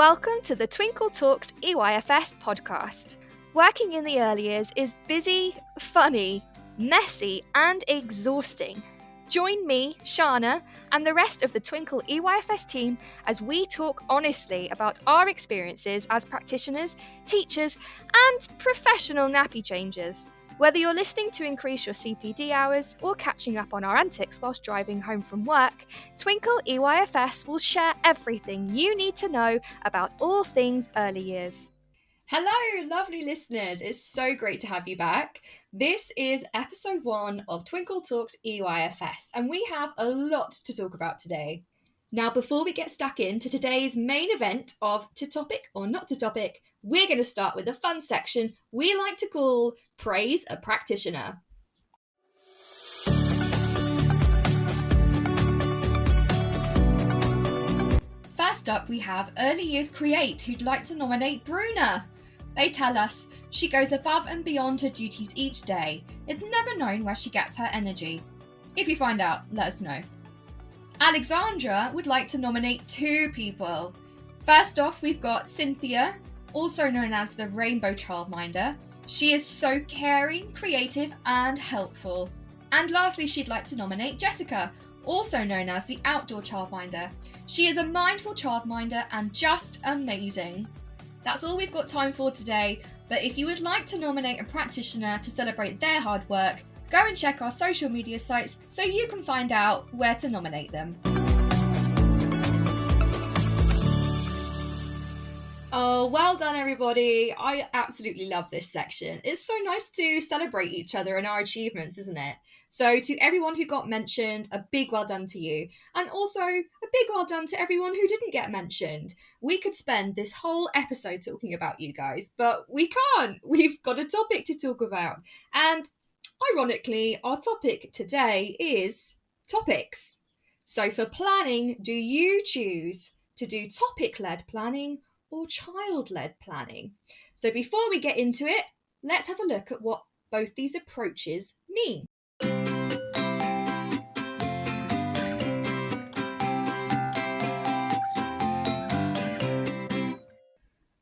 Welcome to the Twinkle Talks EYFS podcast. Working in the early years is busy, funny, messy, and exhausting. Join me, Shána, and the rest of the Twinkle EYFS team as we talk honestly about our experiences as practitioners, teachers, and professional nappy changers. Whether you're listening to increase your CPD hours or catching up on our antics whilst driving home from work, Twinkle EYFS will share everything you need to know about all things early years. Hello, lovely listeners. It's so great to have you back. This is episode 1 of Twinkle Talks EYFS, and we have a lot to talk about today. Now, before we get stuck into today's main event of To Topic or Not To Topic, we're going to start with a fun section we like to call Praise a Practitioner. First up, we have Early Years Create, who'd like to nominate Bruna. They tell us, she goes above and beyond her duties each day. It's never known where she gets her energy. If you find out, let us know. Alexandra would like to nominate 2 people. First off, we've got Cynthia, also known as the Rainbow Childminder. She is so caring, creative, and helpful. And lastly, she'd like to nominate Jessica, also known as the Outdoor Childminder. She is a mindful childminder and just amazing. That's all we've got time for today, but if you would like to nominate a practitioner to celebrate their hard work, go and check our social media sites so you can find out where to nominate them. Oh, well done everybody. I absolutely love this section. It's so nice to celebrate each other and our achievements, isn't it? So to everyone who got mentioned, a big well done to you. And also a big well done to everyone who didn't get mentioned. We could spend this whole episode talking about you guys, but we can't. We've got a topic to talk about. And ironically, our topic today is topics. So for planning, do you choose to do topic-led planning or child-led planning? So before we get into it, let's have a look at what both these approaches mean.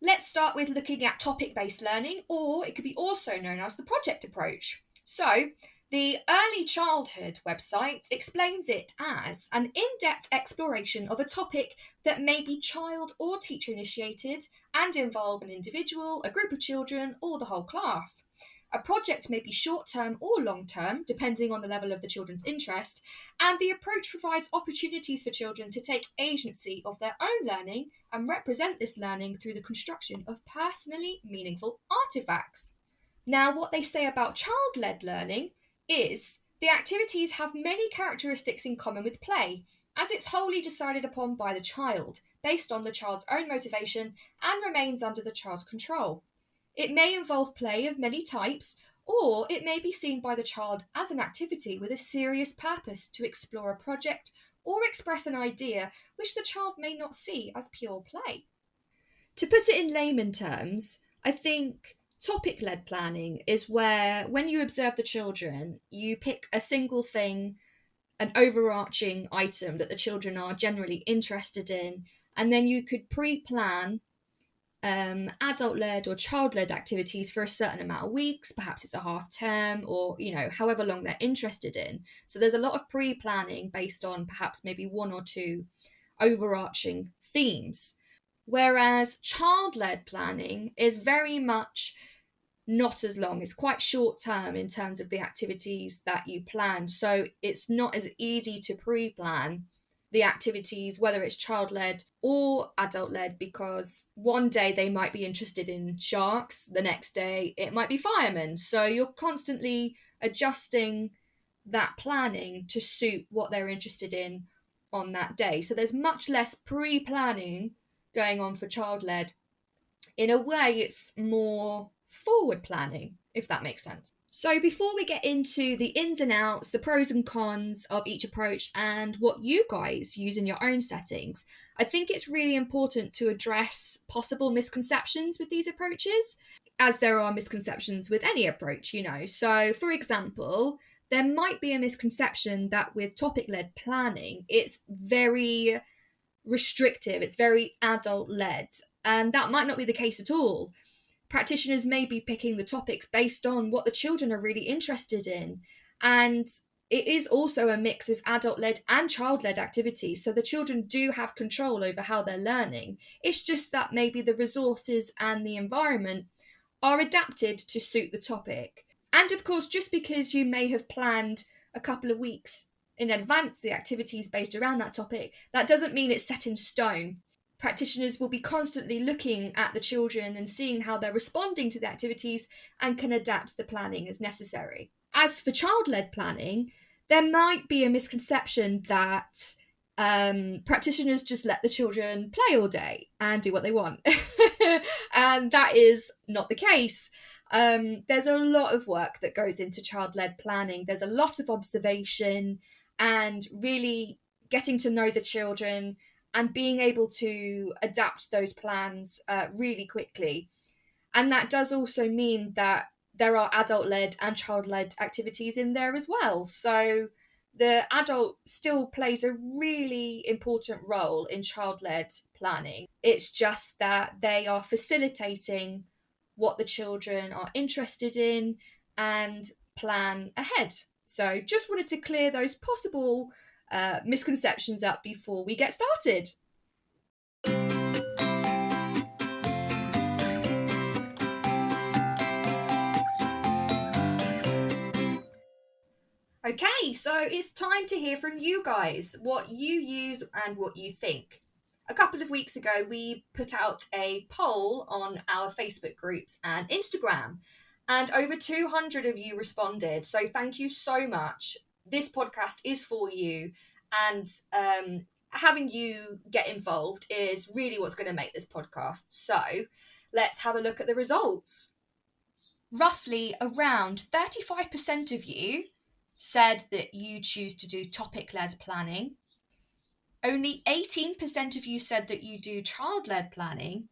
Let's start with looking at topic-based learning, or it could be also known as the project approach. So, the Early Childhood website explains it as an in-depth exploration of a topic that may be child or teacher initiated and involve an individual, a group of children, or the whole class. A project may be short-term or long-term, depending on the level of the children's interest, and the approach provides opportunities for children to take agency of their own learning and represent this learning through the construction of personally meaningful artifacts. Now, what they say about child-led learning is the activities have many characteristics in common with play, as it's wholly decided upon by the child, based on the child's own motivation and remains under the child's control. It may involve play of many types, or it may be seen by the child as an activity with a serious purpose to explore a project or express an idea which the child may not see as pure play. To put it in layman terms, I think topic-led planning is where, when you observe the children, you pick a single thing, an overarching item that the children are generally interested in, and then you could pre-plan adult-led or child-led activities for a certain amount of weeks. Perhaps it's a half term, or however long they're interested in. So there's a lot of pre-planning based on perhaps maybe 1 or 2 overarching themes. Whereas child-led planning is very much not as long. It's quite short-term in terms of the activities that you plan. So it's not as easy to pre-plan the activities, whether it's child-led or adult-led, because one day they might be interested in sharks, the next day it might be firemen. So you're constantly adjusting that planning to suit what they're interested in on that day. So there's much less pre-planning going on for child-led. In a way, it's more forward planning, if that makes sense. So before we get into the ins and outs, the pros and cons of each approach and what you guys use in your own settings, I think it's really important to address possible misconceptions with these approaches, as there are misconceptions with any approach, So for example, there might be a misconception that with topic-led planning, it's very restrictive, it's very adult-led. And that might not be the case at all. Practitioners may be picking the topics based on what the children are really interested in. And it is also a mix of adult-led and child-led activities, so the children do have control over how they're learning. It's just that maybe the resources and the environment are adapted to suit the topic. And of course, just because you may have planned a couple of weeks in advance the activities based around that topic, that doesn't mean it's set in stone. Practitioners will be constantly looking at the children and seeing how they're responding to the activities and can adapt the planning as necessary. As for child-led planning, there might be a misconception that practitioners just let the children play all day and do what they want. And that is not the case. There's a lot of work that goes into child-led planning. There's a lot of observation and really getting to know the children and being able to adapt those plans really quickly. And that does also mean that there are adult-led and child-led activities in there as well. So the adult still plays a really important role in child-led planning. It's just that they are facilitating what the children are interested in and plan ahead. So just wanted to clear those possible misconceptions up before we get started. Okay, so it's time to hear from you guys, what you use and what you think. A couple of weeks ago, we put out a poll on our Facebook groups and Instagram, and over 200 of you responded. So thank you so much. This podcast is for you, and having you get involved is really what's going to make this podcast. So let's have a look at the results. Roughly around 35% of you said that you choose to do topic-led planning. Only 18% of you said that you do child-led planning.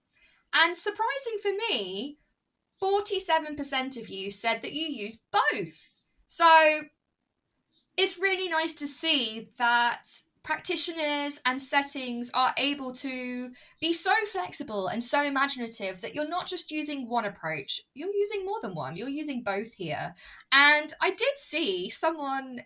And surprising for me, 47% of you said that you use both. So it's really nice to see that practitioners and settings are able to be so flexible and so imaginative that you're not just using one approach, you're using more than one, you're using both here. And I did see someone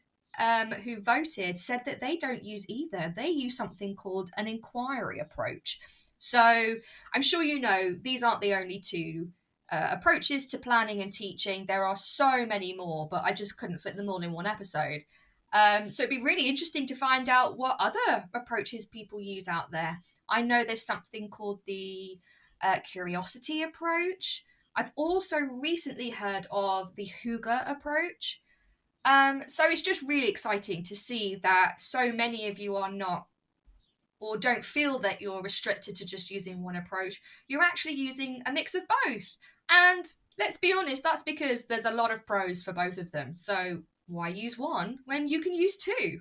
who voted said that they don't use either. They use something called an inquiry approach. So I'm sure you know these aren't the only two approaches to planning and teaching. There are so many more, but I just couldn't fit them all in one episode. So it'd be really interesting to find out what other approaches people use out there. I know there's something called the curiosity approach. I've also recently heard of the Hygge approach. So it's just really exciting to see that so many of you are not or don't feel that you're restricted to just using one approach. You're actually using a mix of both. And let's be honest, that's because there's a lot of pros for both of them. So why use one when you can use two?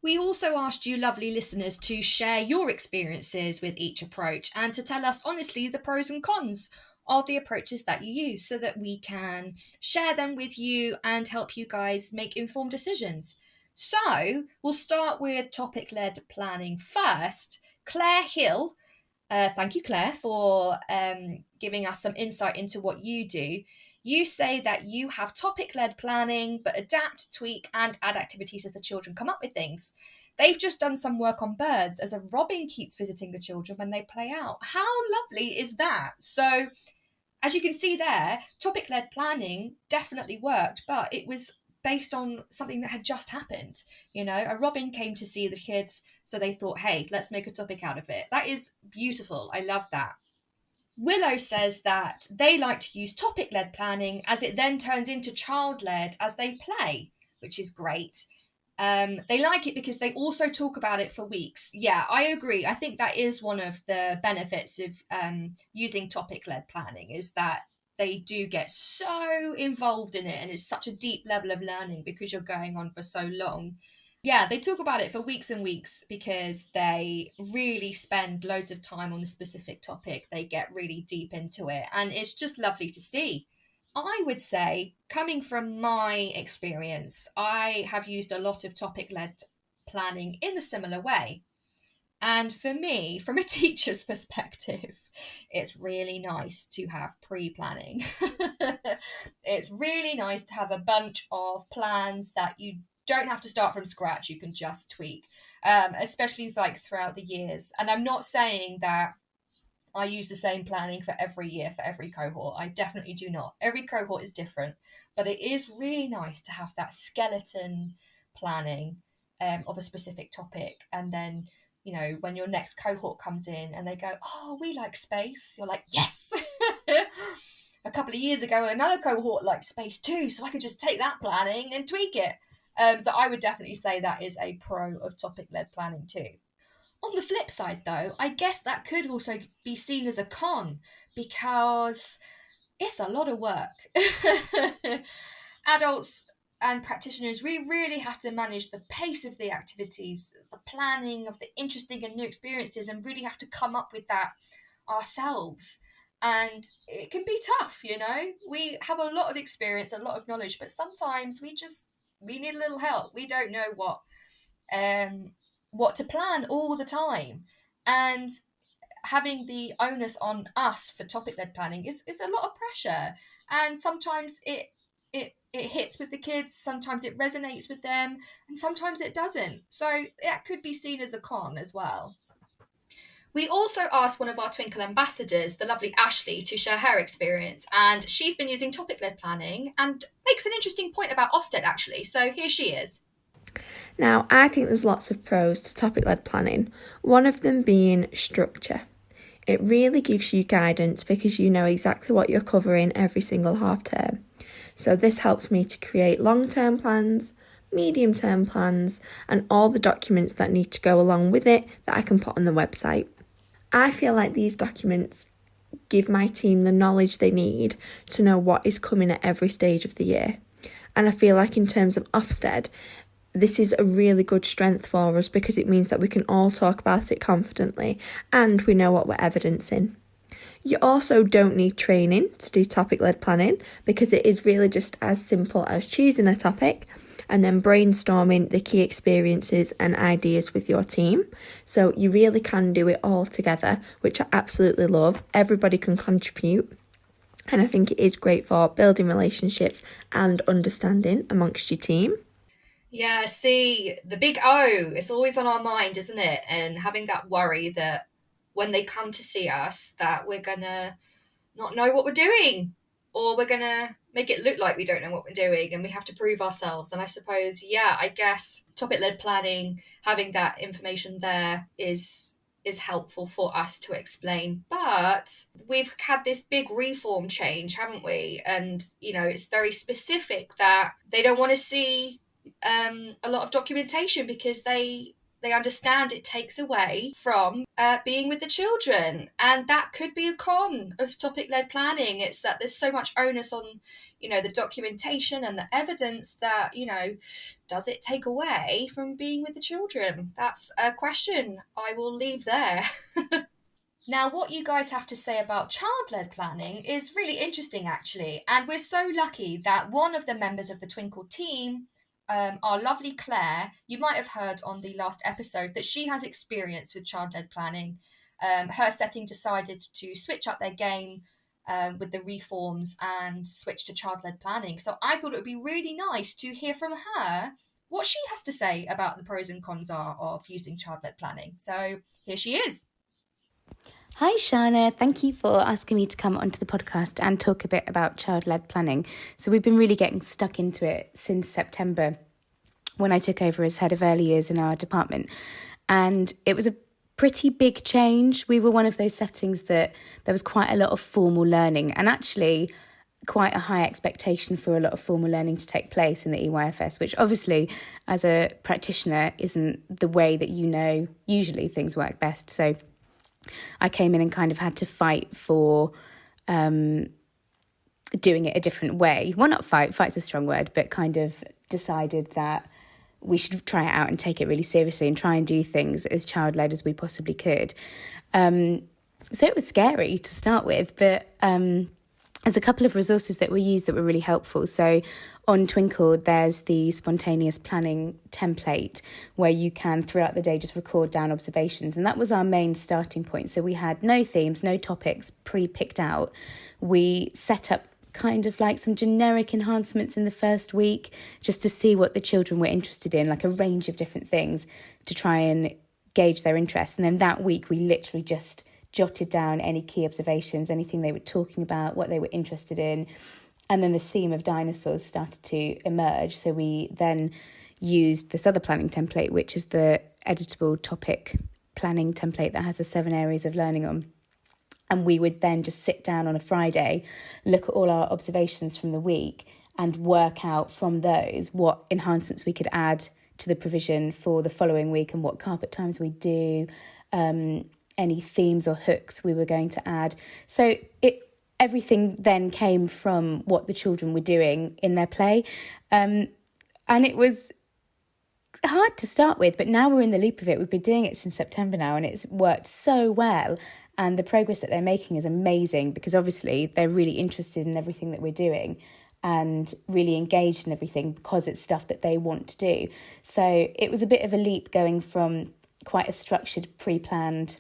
We also asked you lovely listeners to share your experiences with each approach and to tell us honestly the pros and cons of the approaches that you use so that we can share them with you and help you guys make informed decisions. So we'll start with topic-led planning first. Claire Hill, thank you Claire for giving us some insight into what you do. You say that you have topic-led planning, but adapt, tweak, and add activities as the children come up with things. They've just done some work on birds as a robin keeps visiting the children when they play out. How lovely is that? So, as you can see there, topic-led planning definitely worked, but it was based on something that had just happened. You know, a robin came to see the kids, so they thought, hey, let's make a topic out of it. That is beautiful. I love that. Willow says that they like to use topic-led planning as it then turns into child-led as they play, which is great. They like it because they also talk about it for weeks. Yeah, I agree. I think that is one of the benefits of using topic-led planning is that they do get so involved in it and it's such a deep level of learning because you're going on for so long. Yeah, they talk about it for weeks and weeks because they really spend loads of time on the specific topic. They get really deep into it and it's just lovely to see. I would say, coming from my experience, I have used a lot of topic-led planning in a similar way. And for me, from a teacher's perspective, it's really nice to have pre-planning. It's really nice to have a bunch of plans that you don't have to start from scratch. You can just tweak, especially like throughout the years. And I'm not saying that I use the same planning for every year, for every cohort. I definitely do not. Every cohort is different, but it is really nice to have that skeleton planning of a specific topic. And then, when your next cohort comes in and they go, oh, we like space, you're like, yes. A couple of years ago, another cohort liked space too, so I could just take that planning and tweak it. So I would definitely say that is a pro of topic-led planning too. On the flip side, though, I guess that could also be seen as a con because it's a lot of work. Adults and practitioners, we really have to manage the pace of the activities, the planning of the interesting and new experiences, and really have to come up with that ourselves. And it can be tough, We have a lot of experience, a lot of knowledge, but sometimes we need a little help. We don't know what to plan all the time, and having the onus on us for topic-led planning is a lot of pressure, and sometimes it hits with the kids, sometimes it resonates with them, and sometimes it doesn't, so that could be seen as a con as well. We also asked one of our Twinkle ambassadors, the lovely Ashley, to share her experience, and she's been using topic-led planning and makes an interesting point about Ofsted actually, so here she is. Now, I think there's lots of pros to topic-led planning, one of them being structure. It really gives you guidance because you know exactly what you're covering every single half term. So this helps me to create long-term plans, medium-term plans, and all the documents that need to go along with it that I can put on the website. I feel like these documents give my team the knowledge they need to know what is coming at every stage of the year. And I feel like in terms of Ofsted, this is a really good strength for us because it means that we can all talk about it confidently and we know what we're evidencing. You also don't need training to do topic-led planning because it is really just as simple as choosing a topic and then brainstorming the key experiences and ideas with your team. So you really can do it all together, which I absolutely love. Everybody can contribute. And I think it is great for building relationships and understanding amongst your team. Yeah, see, the big O, it's always on our mind, isn't it? And having that worry that when they come to see us, that we're going to not know what we're doing, or we're going to make it look like we don't know what we're doing and we have to prove ourselves. And I suppose, I guess topic-led planning, having that information there is helpful for us to explain. But we've had this big reform change, haven't we? And, it's very specific that they don't want to see a lot of documentation because they understand it takes away from being with the children, and that could be a con of topic-led planning. It's that there's so much onus on the documentation and the evidence that does it take away from being with the children? That's a question I will leave there. Now, what you guys have to say about child-led planning is really interesting actually, and we're so lucky that one of the members of the Twinkle team, our lovely Claire, you might have heard on the last episode that she has experience with child-led planning. Her setting decided to switch up their game with the reforms and switch to child-led planning. So I thought it would be really nice to hear from her what she has to say about the pros and cons are of using child-led planning. So here she is. Hi Shána, thank you for asking me to come onto the podcast and talk a bit about child-led planning. So we've been really getting stuck into it since September when I took over as head of early years in our department. And it was a pretty big change. We were one of those settings that there was quite a lot of formal learning and actually quite a high expectation for a lot of formal learning to take place in the EYFS, which obviously as a practitioner isn't the way that usually things work best. So I came in and kind of had to fight for doing it a different way. Well, not fight's a strong word, but kind of decided that we should try it out and take it really seriously and try and do things as child-led as we possibly could. So it was scary to start with, but there's a couple of resources that we used that were really helpful. So on Twinkle, there's the spontaneous planning template where you can, throughout the day, just record down observations. And that was our main starting point. So we had no themes, no topics pre-picked out. We set up kind of like some generic enhancements in the first week just to see what the children were interested in, like a range of different things to try and gauge their interest. And then that week, we literally just jotted down any key observations, anything they were talking about, what they were interested in. And then the theme of dinosaurs started to emerge. So we then used this other planning template, which is the editable topic planning template that has the 7 areas of learning on. And we would then just sit down on a Friday, look at all our observations from the week and work out from those what enhancements we could add to the provision for the following week and what carpet times we do, any themes or hooks we were going to add. So everything then came from what the children were doing in their play. And it was hard to start with, but now we're in the loop of it. We've been doing it since September now, and it's worked so well. And the progress that they're making is amazing because obviously they're really interested in everything that we're doing and really engaged in everything because it's stuff that they want to do. So it was a bit of a leap going from quite a structured, pre-planned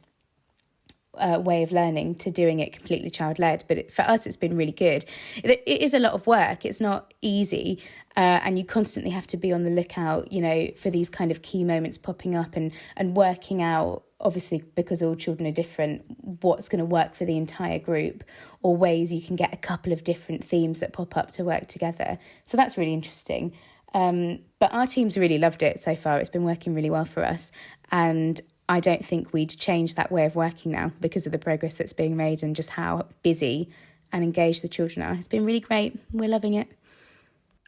way of learning to doing it completely child-led, but for us it's been really good. It is a lot of work, it's not easy, and you constantly have to be on the lookout, you know, for these kind of key moments popping up and working out, obviously because all children are different, what's going to work for the entire group or ways you can get a couple of different themes that pop up to work together. So that's really interesting. But our team's really loved it so far. It's been working really well for us, and I don't think we'd change that way of working now because of the progress that's being made and just how busy and engaged the children are. It's been really great. We're loving it.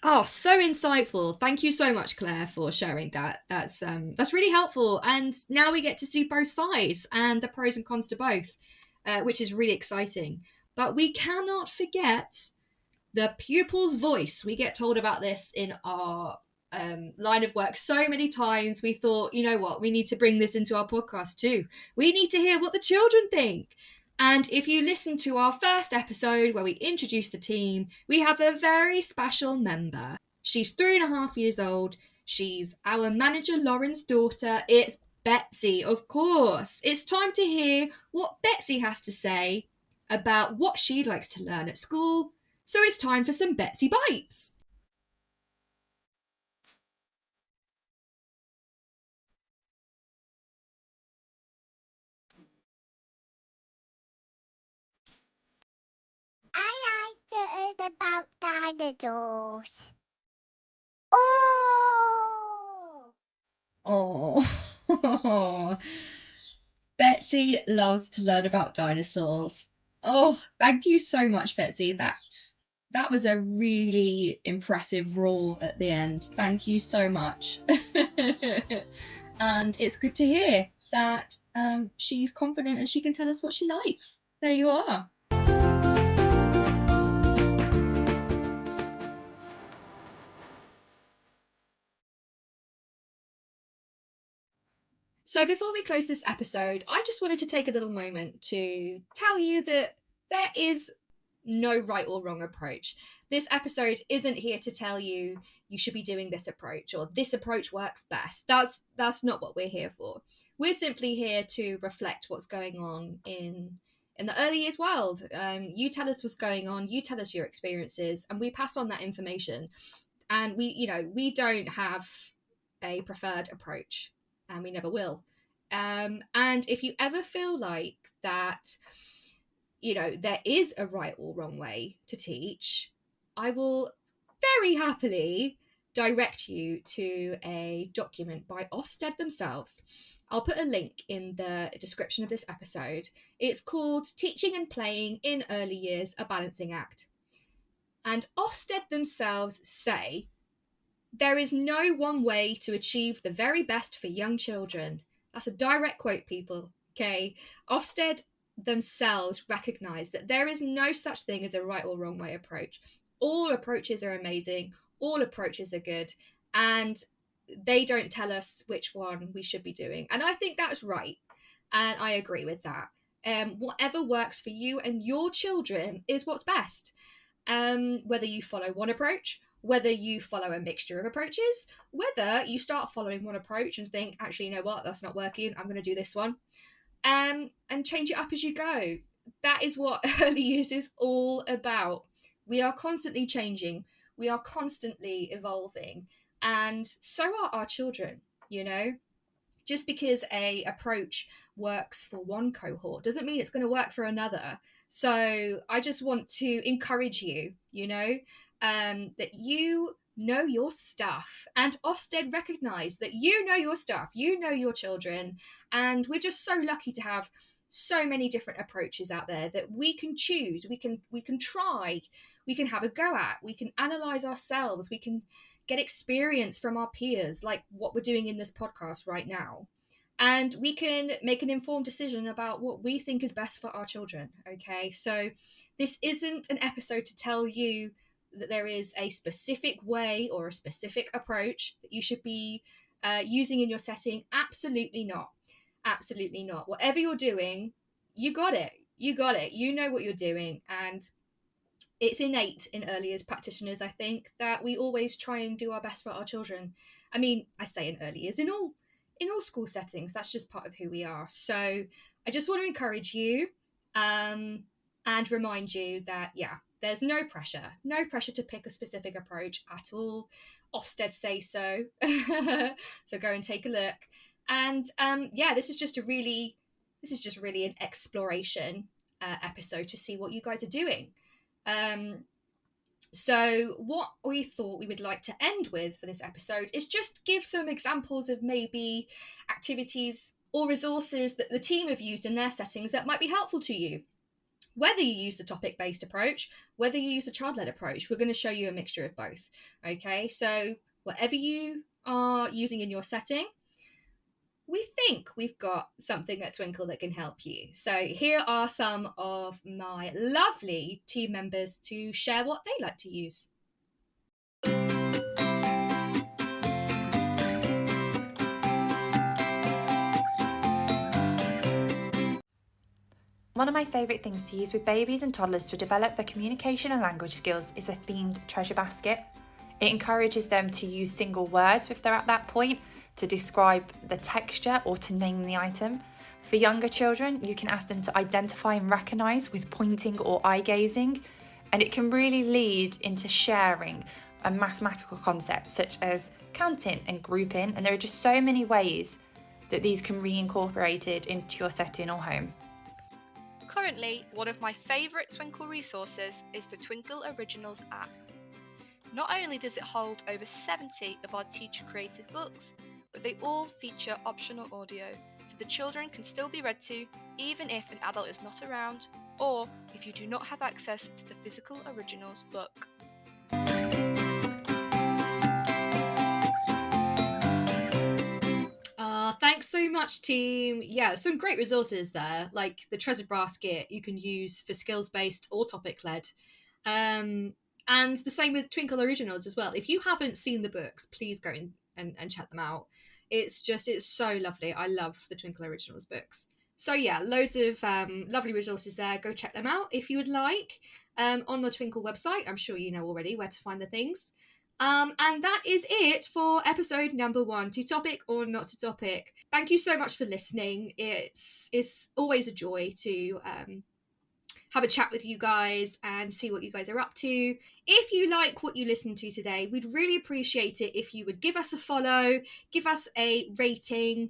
Oh, so insightful. Thank you so much, Claire, for sharing that. That's really helpful. And now we get to see both sides and the pros and cons to both, which is really exciting. But we cannot forget the pupil's voice. We get told about this in our line of work so many times. We thought, you know what, we need to bring this into our podcast too. We need to hear what the children think. And if you listen to our first episode where we introduce the team, we have a very special member. She's 3.5 years old. She's our manager Lauren's daughter. It's Betsy, of course. It's time to hear what Betsy has to say about what she likes to learn at school. So it's time for some Betsy Bites. I like to learn about dinosaurs. Oh! Oh, Betsy loves to learn about dinosaurs. Oh, thank you so much, Betsy. That was a really impressive roar at the end. Thank you so much. And it's good to hear that she's confident and she can tell us what she likes. There you are. So before we close this episode, I just wanted to take a little moment to tell you that there is no right or wrong approach. This episode isn't here to tell you you should be doing this approach or this approach works best. That's not what we're here for. We're simply here to reflect what's going on in the early years world. You tell us what's going on, you tell us your experiences, and we pass on that information. And we don't have a preferred approach, and we never will. And if you ever feel like that, there is a right or wrong way to teach, I will very happily direct you to a document by Ofsted themselves. I'll put a link in the description of this episode. It's called Teaching and Playing in Early Years, a Balancing Act. And Ofsted themselves say, there is no one way to achieve the very best for young children. That's a direct quote, people. Okay. Ofsted themselves recognise that there is no such thing as a right or wrong way approach. All approaches are amazing. All approaches are good. And they don't tell us which one we should be doing. And I think that's right. And I agree with that. Whatever works for you and your children is what's best. Whether you follow one approach whether you follow a mixture of approaches, whether you start following one approach and think, actually, you know what, that's not working, I'm going to do this one, and change it up as you go. That is what early years is all about. We are constantly changing, we are constantly evolving, and so are our children, you know. Just because a approach works for one cohort doesn't mean it's going to work for another. So I just want to encourage you, you know, that you know your stuff, and Ofsted recognise that you know your stuff, you know your children, and we're just so lucky to have so many different approaches out there that we can choose, we can try, we can have a go at, we can analyse ourselves, we can get experience from our peers, like what we're doing in this podcast right now. And we can make an informed decision about what we think is best for our children, okay? So this isn't an episode to tell you that there is a specific way or a specific approach that you should be using in your setting. Absolutely not. Absolutely not. Whatever you're doing, you got it. You got it. You know what you're doing. And it's innate in early years practitioners, I think, that we always try and do our best for our children. I mean, I say in early years, in all school settings, that's just part of who we are. So I just want to encourage you and remind you that, yeah, there's no pressure to pick a specific approach at all. Ofsted say so. So go and take a look. And yeah, this is just really an exploration episode to see what you guys are doing. So what we thought we would like to end with for this episode is just give some examples of maybe activities or resources that the team have used in their settings that might be helpful to you. Whether you use the topic-based approach, whether you use the child-led approach, we're going to show you a mixture of both. Okay, so whatever you are using in your setting, we think we've got something at Twinkl that can help you. So here are some of my lovely team members to share what they like to use. One of my favourite things to use with babies and toddlers to develop their communication and language skills is a themed treasure basket. It encourages them to use single words if they're at that point to describe the texture or to name the item. For younger children, you can ask them to identify and recognise with pointing or eye gazing, and it can really lead into sharing a mathematical concept such as counting and grouping, and there are just so many ways that these can be reincorporated into your setting or home. Currently, one of my favourite Twinkl resources is the Twinkl Originals app. Not only does it hold over 70 of our teacher-created books, but they all feature optional audio, so the children can still be read to even if an adult is not around, or if you do not have access to the physical originals book. Thanks so much, team. Yeah, some great resources there, like the treasure basket you can use for skills-based or topic-led. And the same with Twinkl Originals as well. If you haven't seen the books, please go and check them out. It's so lovely. I love the Twinkl Originals books. So yeah, loads of lovely resources there. Go check them out if you would like. On the Twinkl website, I'm sure you know already where to find the things. And that is it for episode number 1, to topic or not to topic. Thank you so much for listening. It's always a joy to have a chat with you guys and see what you guys are up to. If you like what you listened to today, we'd really appreciate it if you would give us a follow, give us a rating,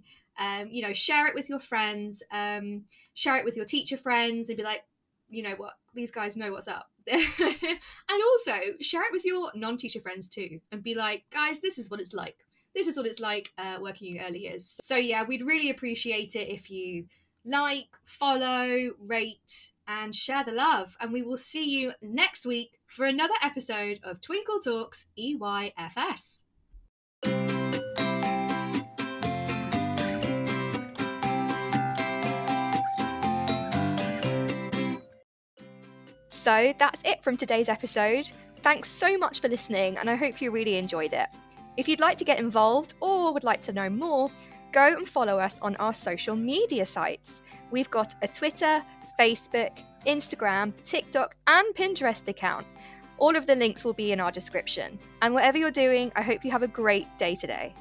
share it with your friends, share it with your teacher friends and be like, you know what, these guys know what's up. And also share it with your non-teacher friends too and be like, guys, this is what it's like. This is what it's like working in early years. So yeah, we'd really appreciate it if you like, follow, rate, and share the love. And we will see you next week for another episode of Twinkl Talks EYFS. So that's it from today's episode. Thanks so much for listening, and I hope you really enjoyed it. If you'd like to get involved or would like to know more, go and follow us on our social media sites. We've got a Twitter, Facebook, Instagram, TikTok and Pinterest account. All of the links will be in our description. And whatever you're doing, I hope you have a great day today.